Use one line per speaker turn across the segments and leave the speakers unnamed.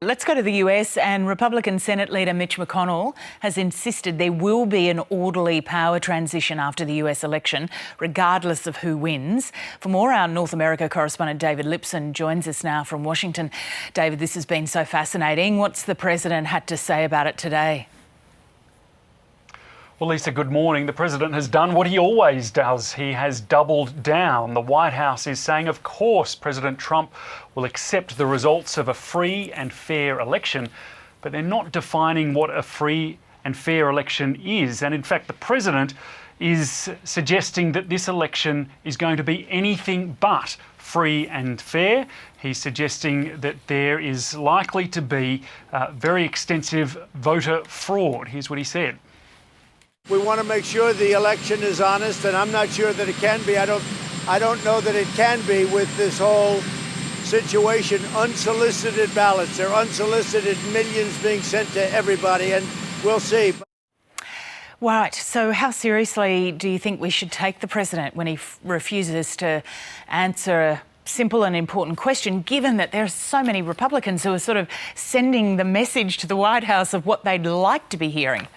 Let's go to the US, and Republican Senate leader Mitch McConnell has insisted there will be an orderly power transition after the US election, regardless of who wins. For more, our North America correspondent David Lipson joins us now from Washington. David, this has been so fascinating. What's the president had to say about it today?
Well, Lisa, good morning. The president has done what he always does. He has doubled down. The White House is saying, of course, President Trump will accept the results of a free and fair election, but they're not defining what a free and fair election is. And in fact, the president is suggesting that this election is going to be anything but free and fair. He's suggesting that there is likely to be very extensive voter fraud. Here's what he said.
We want to make sure the election is honest, and I'm not sure that it can be. I don't know that it can be with this whole situation. Unsolicited ballots. They're unsolicited, millions being sent to everybody, and we'll see.
Right. So how seriously do you think we should take the president when he refuses to answer a simple and important question, given that there are so many Republicans who are sort of sending the message to the White House of what they'd like to be hearing?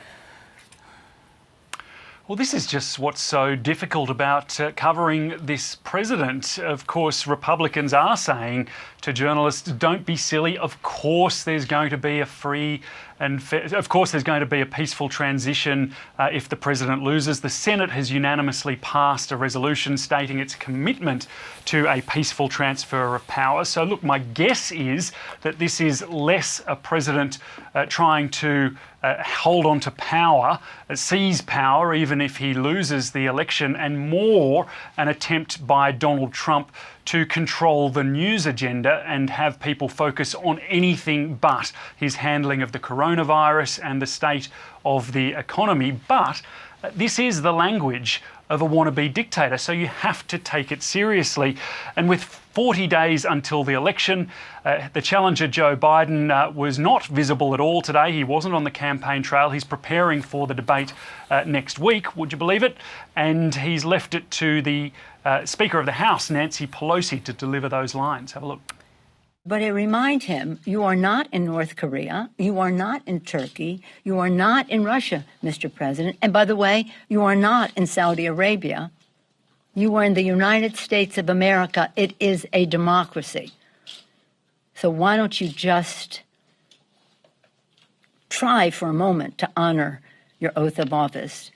Well, this is just what's so difficult about covering this president. Of course, Republicans are saying to journalists, don't be silly. Of course, there's going to be a free and fair, of course, there's going to be a peaceful transition if the president loses. The Senate has unanimously passed a resolution stating its commitment to a peaceful transfer of power. So, look, my guess is that this is less a president trying to hold on to power, seize power, even if he loses the election, and more an attempt by Donald Trump to control the news agenda and have people focus on anything but his handling of the coronavirus and the state of the economy. But this is the language of a wannabe dictator, so you have to take it seriously. And with 40 days until the election, the challenger Joe Biden was not visible at all today. He wasn't on the campaign trail. He's preparing for the debate next week, would you believe it? And he's left it to the Speaker of the House, Nancy Pelosi, to deliver those lines. Have a look.
But I remind him, you are not in North Korea, you are not in Turkey, you are not in Russia, Mr. President. And by the way, you are not in Saudi Arabia. You are in the United States of America. It is a democracy. So why don't you just try for a moment to honor your oath of office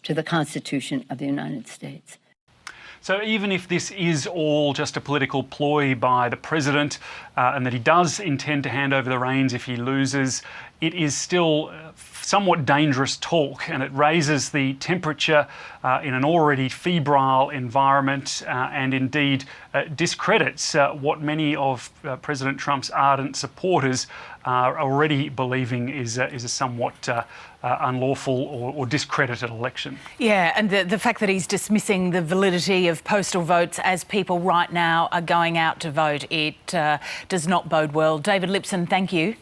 to the Constitution of the United States?
So even if this is all just a political ploy by the president and that he does intend to hand over the reins if he loses, it is still somewhat dangerous talk, and it raises the temperature in an already febrile environment and indeed discredits what many of President Trump's ardent supporters are already believing is a somewhat unlawful or discredited election.
Yeah, and the fact that he's dismissing the validity of postal votes as people right now are going out to vote, it does not bode well. David Lipson, thank you.